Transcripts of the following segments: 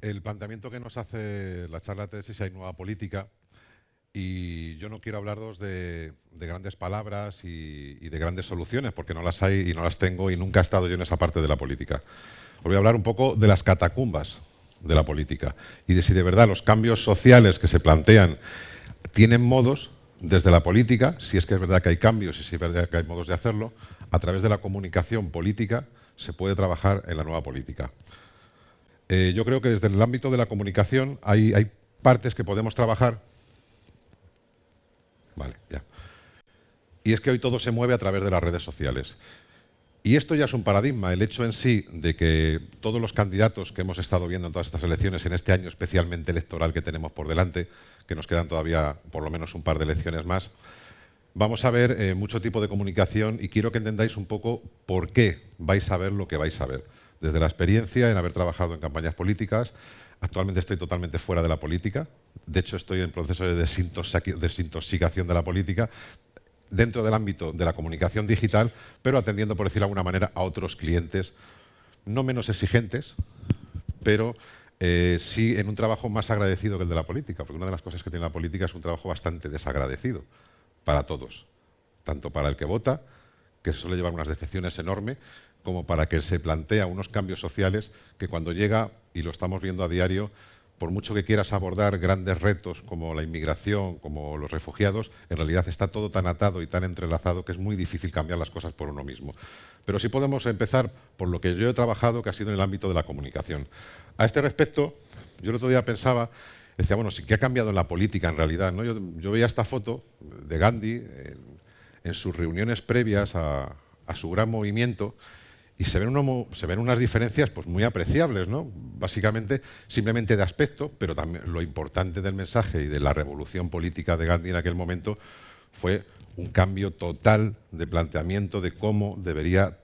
El planteamiento que nos hace la charla TED es si hay nueva política, y yo no quiero hablaros de grandes palabras y de grandes soluciones, porque no las hay y no las tengo y nunca he estado yo en esa parte de la política. Os voy a hablar un poco de las catacumbas de la política y de si de verdad los cambios sociales que se plantean tienen modos desde la política, si es que es verdad que hay cambios y si es verdad que hay modos de hacerlo, a través de la comunicación política se puede trabajar en la nueva política. Yo creo que desde el ámbito de la comunicación hay partes que podemos trabajar. Vale, ya. Y es que hoy todo se mueve a través de las redes sociales. Y esto ya es un paradigma, el hecho en sí de que todos los candidatos que hemos estado viendo en todas estas elecciones, en este año especialmente electoral que tenemos por delante, que nos quedan todavía por lo menos un par de elecciones más, vamos a ver mucho tipo de comunicación y quiero que entendáis un poco por qué vais a ver lo que vais a ver. Desde la experiencia en haber trabajado en campañas políticas, actualmente estoy totalmente fuera de la política, de hecho estoy en proceso de desintoxicación de la política, dentro del ámbito de la comunicación digital, pero atendiendo, por decirlo de alguna manera, a otros clientes no menos exigentes, pero sí en un trabajo más agradecido que el de la política, porque una de las cosas que tiene la política es un trabajo bastante desagradecido para todos, tanto para el que vota, que se suele llevar unas decepciones enormes, como para que se plantea unos cambios sociales que cuando llega, y lo estamos viendo a diario, por mucho que quieras abordar grandes retos como la inmigración, como los refugiados, en realidad está todo tan atado y tan entrelazado que es muy difícil cambiar las cosas por uno mismo. Pero sí podemos empezar por lo que yo he trabajado, que ha sido en el ámbito de la comunicación. A este respecto, yo el otro día pensaba, decía, bueno, sí, ¿qué ha cambiado en la política en realidad? ¿No? Yo veía esta foto de Gandhi en sus reuniones previas a su gran movimiento, y se ven unas diferencias pues, muy apreciables, ¿no? Básicamente, simplemente de aspecto, pero también lo importante del mensaje y de la revolución política de Gandhi en aquel momento fue un cambio total de planteamiento de cómo debería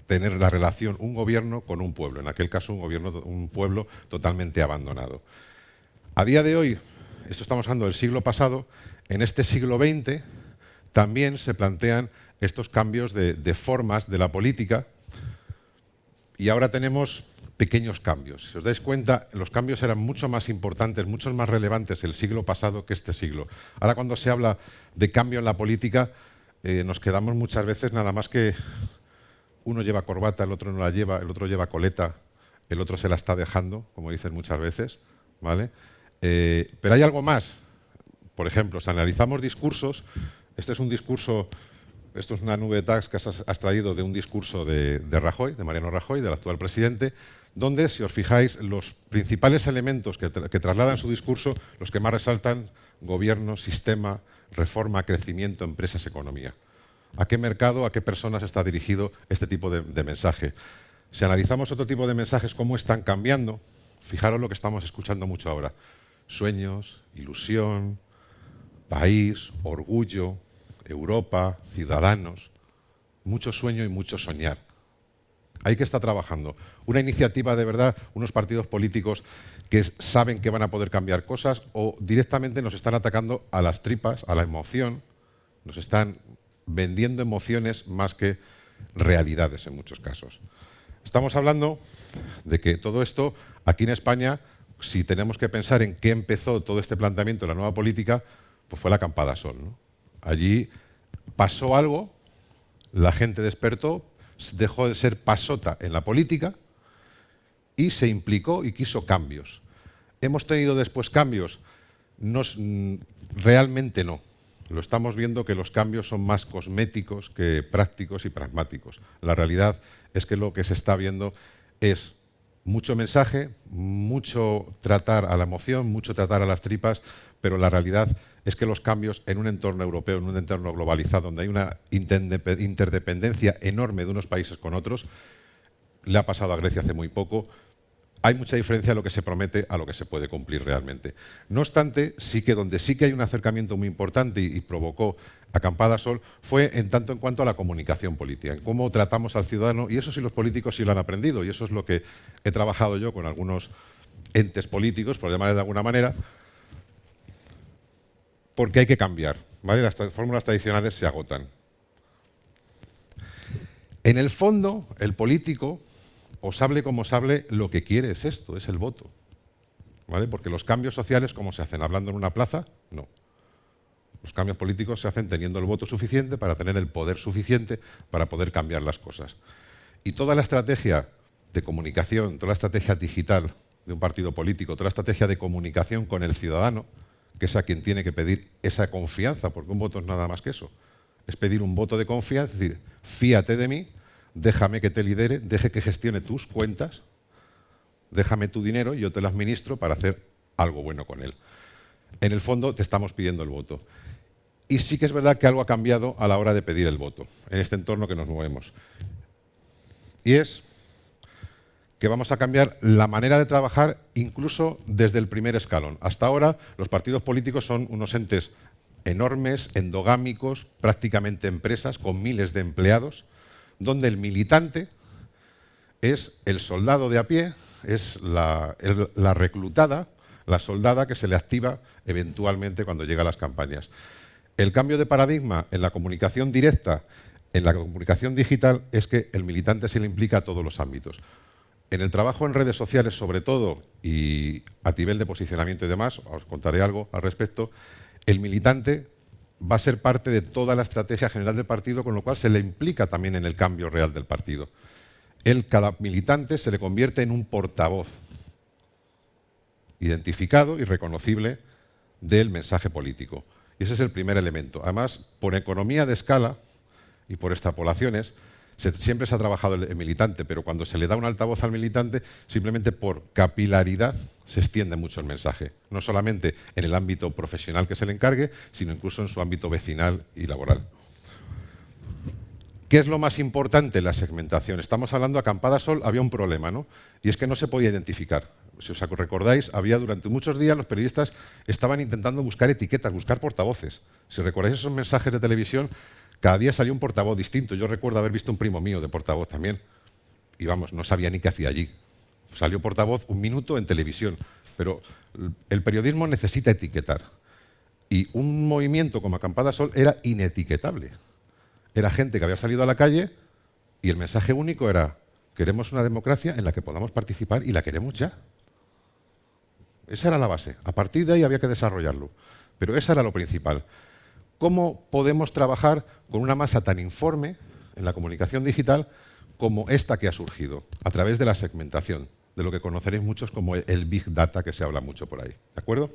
tener la relación un gobierno con un pueblo, en aquel caso un pueblo totalmente abandonado. A día de hoy, esto estamos hablando del siglo pasado, en este siglo XX también se plantean estos cambios de formas de la política y ahora tenemos pequeños cambios. Si os dais cuenta, los cambios eran mucho más importantes, mucho más relevantes el siglo pasado que este siglo. Ahora cuando se habla de cambio en la política, nos quedamos muchas veces nada más que uno lleva corbata, el otro no la lleva, el otro lleva coleta, el otro se la está dejando, como dicen muchas veces, ¿vale? Pero hay algo más. Por ejemplo, si analizamos discursos, este es un discurso. Esto es una nube de tags que has traído de un discurso de Rajoy, de Mariano Rajoy, del actual presidente, donde, si os fijáis, los principales elementos que trasladan su discurso, los que más resaltan, gobierno, sistema, reforma, crecimiento, empresas, economía. ¿A qué mercado, a qué personas está dirigido este tipo de mensaje? Si analizamos otro tipo de mensajes, cómo están cambiando, fijaros lo que estamos escuchando mucho ahora. Sueños, ilusión, país, orgullo, Europa, ciudadanos, mucho sueño y mucho soñar. Ahí que está trabajando. Una iniciativa de verdad, unos partidos políticos que saben que van a poder cambiar cosas o directamente nos están atacando a las tripas, a la emoción, nos están vendiendo emociones más que realidades en muchos casos. Estamos hablando de que todo esto, aquí en España, si tenemos que pensar en qué empezó todo este planteamiento de la nueva política, pues fue la Acampada Sol, ¿no? Allí pasó algo, la gente despertó, dejó de ser pasota en la política y se implicó y quiso cambios. ¿Hemos tenido después cambios? Realmente no. Lo estamos viendo que los cambios son más cosméticos que prácticos y pragmáticos. La realidad es que lo que se está viendo es mucho mensaje, mucho tratar a la emoción, mucho tratar a las tripas, pero la realidad es que los cambios en un entorno europeo, en un entorno globalizado, donde hay una interdependencia enorme de unos países con otros, le ha pasado a Grecia hace muy poco, hay mucha diferencia de lo que se promete a lo que se puede cumplir realmente. No obstante, sí que donde sí que hay un acercamiento muy importante y provocó Acampada Sol fue en tanto en cuanto a la comunicación política, en cómo tratamos al ciudadano, y eso sí los políticos sí lo han aprendido, y eso es lo que he trabajado yo con algunos entes políticos, por llamarles de alguna manera, porque hay que cambiar, ¿vale? Las fórmulas tradicionales se agotan. En el fondo, el político, os hable como os hable, lo que quiere es esto, es el voto. ¿vale? Porque los cambios sociales, ¿cómo se hacen? ¿Hablando en una plaza? No. Los cambios políticos se hacen teniendo el voto suficiente para tener el poder suficiente para poder cambiar las cosas. Y toda la estrategia de comunicación, toda la estrategia digital de un partido político, toda la estrategia de comunicación con el ciudadano, que es a quien tiene que pedir esa confianza, porque un voto es nada más que eso. Es pedir un voto de confianza, es decir, fíate de mí, déjame que te lidere, deje que gestione tus cuentas, déjame tu dinero y yo te lo administro para hacer algo bueno con él. En el fondo te estamos pidiendo el voto. Y sí que es verdad que algo ha cambiado a la hora de pedir el voto, en este entorno que nos movemos. Y es que vamos a cambiar la manera de trabajar incluso desde el primer escalón. Hasta ahora los partidos políticos son unos entes enormes, endogámicos, prácticamente empresas con miles de empleados, donde el militante es el soldado de a pie, es la reclutada, la soldada que se le activa eventualmente cuando llega a las campañas. El cambio de paradigma en la comunicación directa, en la comunicación digital, es que el militante se le implica a todos los ámbitos. En el trabajo en redes sociales, sobre todo, y a nivel de posicionamiento y demás, os contaré algo al respecto, el militante va a ser parte de toda la estrategia general del partido, con lo cual se le implica también en el cambio real del partido. Cada militante se le convierte en un portavoz identificado y reconocible del mensaje político. Y ese es el primer elemento. Además, por economía de escala y por extrapolaciones, siempre se ha trabajado el militante, pero cuando se le da un altavoz al militante, simplemente por capilaridad se extiende mucho el mensaje. No solamente en el ámbito profesional que se le encargue, sino incluso en su ámbito vecinal y laboral. ¿Qué es lo más importante en la segmentación? Estamos hablando, a Acampada Sol había un problema, ¿no? Y es que no se podía identificar. Si os recordáis, durante muchos días los periodistas estaban intentando buscar etiquetas, buscar portavoces. Si recordáis esos mensajes de televisión, cada día salía un portavoz distinto. Yo recuerdo haber visto un primo mío de portavoz también. Y vamos, no sabía ni qué hacía allí. Salió portavoz un minuto en televisión. Pero el periodismo necesita etiquetar. Y un movimiento como Acampada Sol era inetiquetable. Era gente que había salido a la calle y el mensaje único era: queremos una democracia en la que podamos participar y la queremos ya. Esa era la base. A partir de ahí había que desarrollarlo. Pero esa era lo principal. ¿Cómo podemos trabajar con una masa tan informe en la comunicación digital como esta que ha surgido? A través de la segmentación, de lo que conoceréis muchos como el Big Data, que se habla mucho por ahí. ¿De acuerdo?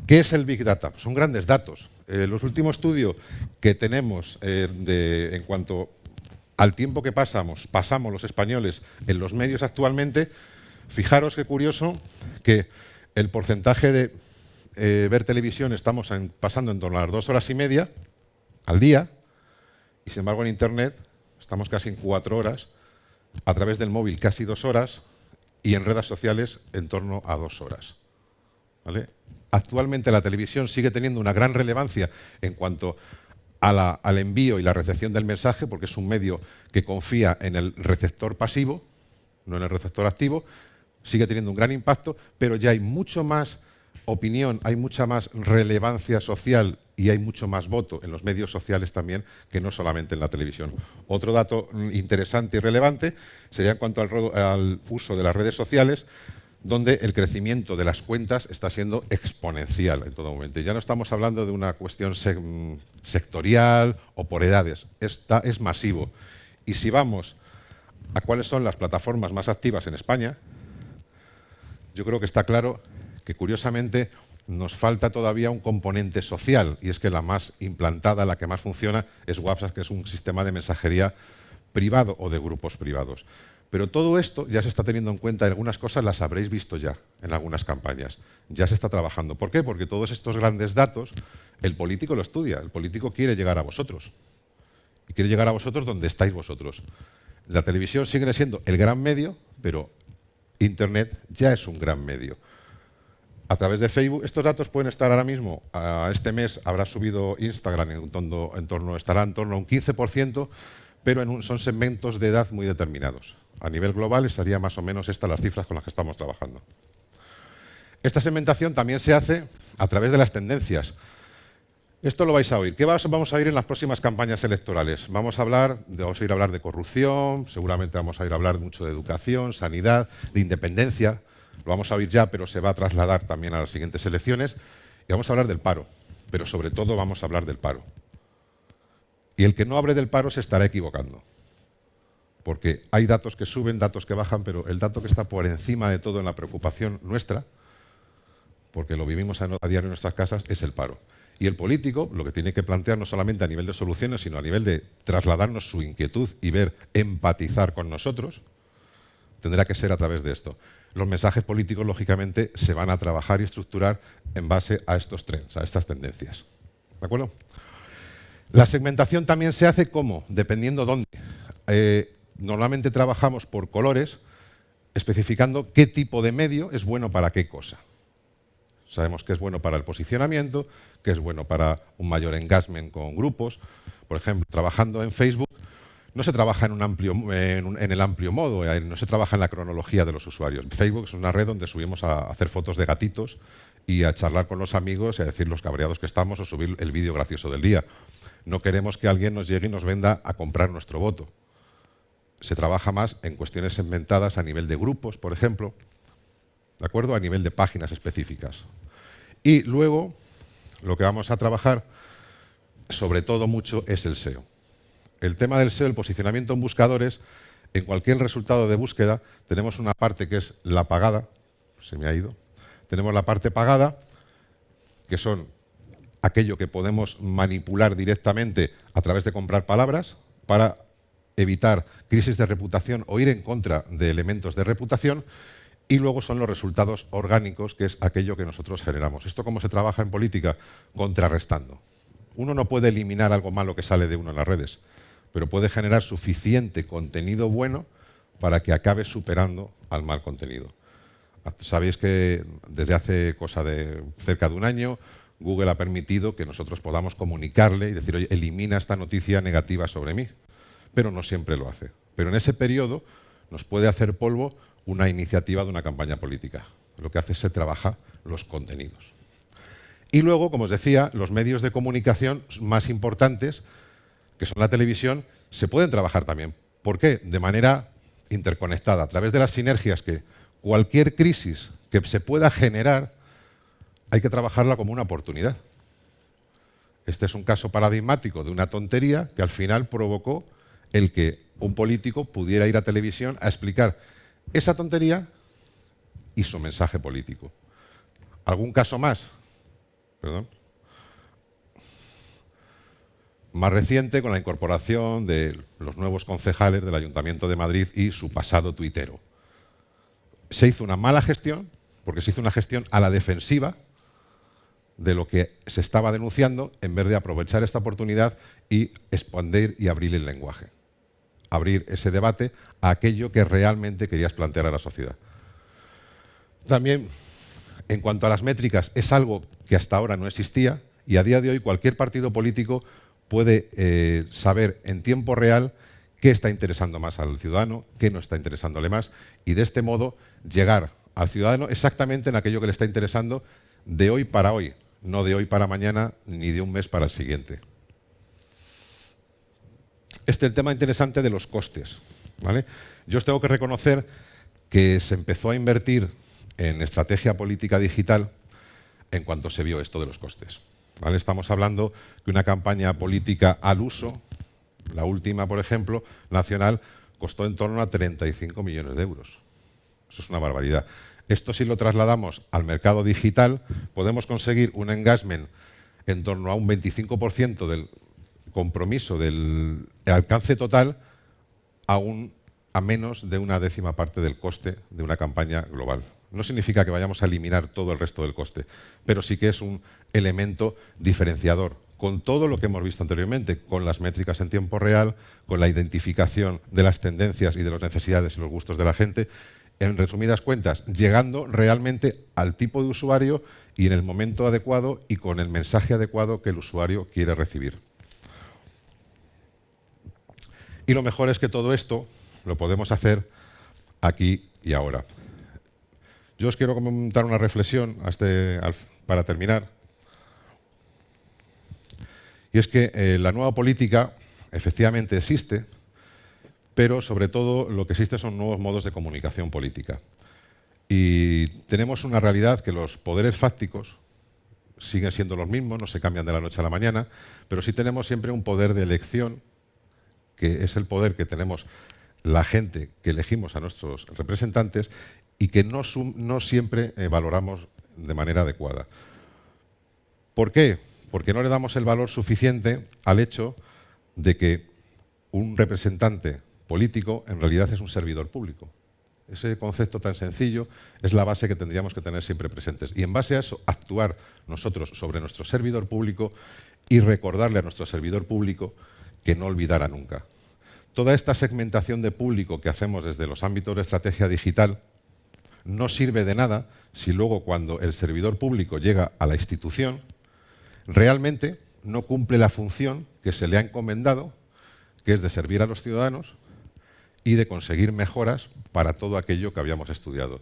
¿Qué es el Big Data? Son grandes datos. Los últimos estudios que tenemos en cuanto al tiempo que pasamos los españoles en los medios actualmente, fijaros qué curioso que el porcentaje de ver televisión estamos pasando en torno a las 2 horas y media al día, y sin embargo en Internet estamos casi en 4 horas, a través del móvil casi 2 horas y en redes sociales en torno a 2 horas. ¿Vale? Actualmente la televisión sigue teniendo una gran relevancia en cuanto al envío y la recepción del mensaje, porque es un medio que confía en el receptor pasivo, no en el receptor activo. Sigue teniendo un gran impacto, pero ya hay mucho más opinión, hay mucha más relevancia social y hay mucho más voto en los medios sociales también que no solamente en la televisión. Otro dato interesante y relevante sería en cuanto al uso de las redes sociales, donde el crecimiento de las cuentas está siendo exponencial en todo momento. Ya no estamos hablando de una cuestión sectorial o por edades, es masivo. Y si vamos a cuáles son las plataformas más activas en España, yo creo que está claro que, curiosamente, nos falta todavía un componente social, y es que la más implantada, la que más funciona, es WhatsApp, que es un sistema de mensajería privado o de grupos privados. Pero todo esto ya se está teniendo en cuenta, algunas cosas las habréis visto ya en algunas campañas. Ya se está trabajando. ¿Por qué? Porque todos estos grandes datos, el político lo estudia, el político quiere llegar a vosotros. Y quiere llegar a vosotros donde estáis vosotros. La televisión sigue siendo el gran medio, pero Internet ya es un gran medio. A través de Facebook, estos datos pueden estar ahora mismo, a este mes habrá subido Instagram, estará en torno a un 15%, pero son segmentos de edad muy determinados. A nivel global estaría más o menos estas las cifras con las que estamos trabajando. Esta segmentación también se hace a través de las tendencias. Esto lo vais a oír. ¿Qué vamos a oír en las próximas campañas electorales? Vamos a oír hablar de corrupción, seguramente vamos a oír hablar mucho de educación, sanidad, de independencia. lo vamos a oír ya, pero se va a trasladar también a las siguientes elecciones, y vamos a hablar del paro, pero sobre todo vamos a hablar del paro. Y el que no hable del paro se estará equivocando, porque hay datos que suben, datos que bajan, pero el dato que está por encima de todo en la preocupación nuestra, porque lo vivimos a diario en nuestras casas, es el paro. Y el político lo que tiene que plantear no solamente a nivel de soluciones, sino a nivel de trasladarnos su inquietud y ver, empatizar con nosotros, tendrá que ser a través de esto. Los mensajes políticos, lógicamente, se van a trabajar y estructurar en base a estos trends, a estas tendencias. ¿De acuerdo? La segmentación también se hace ¿cómo? Dependiendo dónde. Normalmente trabajamos por colores, especificando qué tipo de medio es bueno para qué cosa. Sabemos que es bueno para el posicionamiento, que es bueno para un mayor engagement con grupos. Por ejemplo, trabajando en Facebook, no se trabaja en el amplio modo, no se trabaja en la cronología de los usuarios. Facebook es una red donde subimos a hacer fotos de gatitos y a charlar con los amigos y a decir los cabreados que estamos o subir el vídeo gracioso del día. No queremos que alguien nos llegue y nos venda a comprar nuestro voto. Se trabaja más en cuestiones segmentadas a nivel de grupos, por ejemplo, ¿de acuerdo? A nivel de páginas específicas. Y luego, lo que vamos a trabajar, sobre todo mucho, es el SEO. El tema del SEO, el posicionamiento en buscadores, en cualquier resultado de búsqueda, tenemos una parte que es la pagada, se me ha ido, tenemos la parte pagada, que son aquello que podemos manipular directamente a través de comprar palabras para evitar crisis de reputación o ir en contra de elementos de reputación. Y luego son los resultados orgánicos, que es aquello que nosotros generamos. ¿Esto cómo se trabaja en política? Contrarrestando. Uno no puede eliminar algo malo que sale de uno en las redes, pero puede generar suficiente contenido bueno para que acabe superando al mal contenido. Sabéis que desde hace cosa de cerca de un año, Google ha permitido que nosotros podamos comunicarle y decir, oye, elimina esta noticia negativa sobre mí, pero no siempre lo hace. Pero en ese periodo nos puede hacer polvo una iniciativa de una campaña política. Lo que hace es que se trabaja los contenidos. Y luego, como os decía, los medios de comunicación más importantes, que son la televisión, se pueden trabajar también. ¿Por qué? De manera interconectada, a través de las sinergias que cualquier crisis que se pueda generar, hay que trabajarla como una oportunidad. Este es un caso paradigmático de una tontería que al final provocó el que un político pudiera ir a televisión a explicar esa tontería y su mensaje político. ¿Algún caso más? Perdón. Más reciente, con la incorporación de los nuevos concejales del Ayuntamiento de Madrid y su pasado tuitero. Se hizo una mala gestión, porque se hizo una gestión a la defensiva de lo que se estaba denunciando, en vez de aprovechar esta oportunidad y expandir y abrir el lenguaje. Abrir ese debate a aquello que realmente querías plantear a la sociedad. También, en cuanto a las métricas, es algo que hasta ahora no existía y a día de hoy cualquier partido político puede saber en tiempo real qué está interesando más al ciudadano, qué no está interesándole más, y de este modo llegar al ciudadano exactamente en aquello que le está interesando de hoy para hoy, no de hoy para mañana ni de un mes para el siguiente. Este es el tema interesante de los costes, ¿vale? Yo os tengo que reconocer que se empezó a invertir en estrategia política digital en cuanto se vio esto de los costes, ¿vale? Estamos hablando que una campaña política al uso, la última, por ejemplo, nacional, costó en torno a 35 millones de euros. Eso es una barbaridad. Esto, si lo trasladamos al mercado digital, podemos conseguir un engagement en torno a un 25% del compromiso del alcance total a menos de una décima parte del coste de una campaña global. No significa que vayamos a eliminar todo el resto del coste, pero sí que es un elemento diferenciador, con todo lo que hemos visto anteriormente, con las métricas en tiempo real, con la identificación de las tendencias y de las necesidades y los gustos de la gente. En resumidas cuentas, llegando realmente al tipo de usuario y en el momento adecuado y con el mensaje adecuado que el usuario quiere recibir. Y lo mejor es que todo esto lo podemos hacer aquí y ahora. Yo os quiero comentar una reflexión para terminar. Y es que la nueva política efectivamente existe, pero sobre todo lo que existe son nuevos modos de comunicación política. Y tenemos una realidad que los poderes fácticos siguen siendo los mismos, no se cambian de la noche a la mañana, pero sí tenemos siempre un poder de elección, que es el poder que tenemos la gente que elegimos a nuestros representantes y que no siempre valoramos de manera adecuada. ¿Por qué? Porque no le damos el valor suficiente al hecho de que un representante político en realidad es un servidor público. Ese concepto tan sencillo es la base que tendríamos que tener siempre presentes. Y en base a eso, actuar nosotros sobre nuestro servidor público y recordarle a nuestro servidor público que no olvidara nunca. Toda esta segmentación de público que hacemos desde los ámbitos de estrategia digital no sirve de nada si luego cuando el servidor público llega a la institución realmente no cumple la función que se le ha encomendado, que es de servir a los ciudadanos y de conseguir mejoras para todo aquello que habíamos estudiado.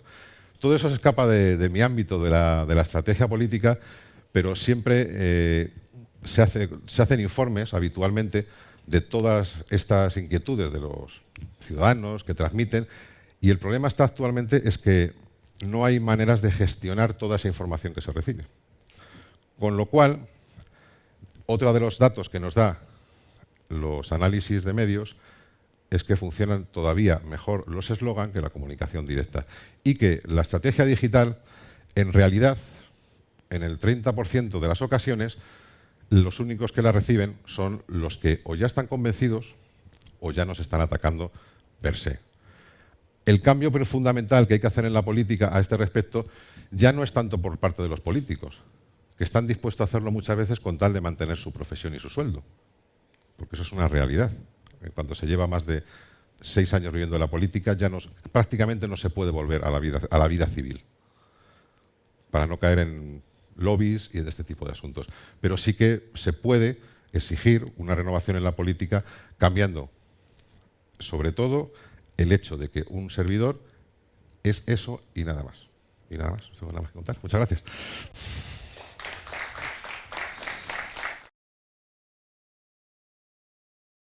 Todo eso se escapa de mi ámbito de la estrategia política, pero siempre se hacen informes habitualmente de todas estas inquietudes de los ciudadanos que transmiten, y el problema está actualmente es que no hay maneras de gestionar toda esa información que se recibe. Con lo cual, otro de los datos que nos da los análisis de medios es que funcionan todavía mejor los eslogan que la comunicación directa y que la estrategia digital, en realidad, en el 30% de las ocasiones, los únicos que la reciben son los que o ya están convencidos o ya nos están atacando per se. El cambio fundamental que hay que hacer en la política a este respecto ya no es tanto por parte de los políticos, que están dispuestos a hacerlo muchas veces con tal de mantener su profesión y su sueldo, porque eso es una realidad. Cuando se lleva más de 6 años viviendo en la política, ya prácticamente no se puede volver a la vida civil, para no caer en lobbies y en este tipo de asuntos. Pero sí que se puede exigir una renovación en la política cambiando, sobre todo, el hecho de que un servidor es eso y nada más. Y nada más, no tengo nada más que contar. Muchas gracias.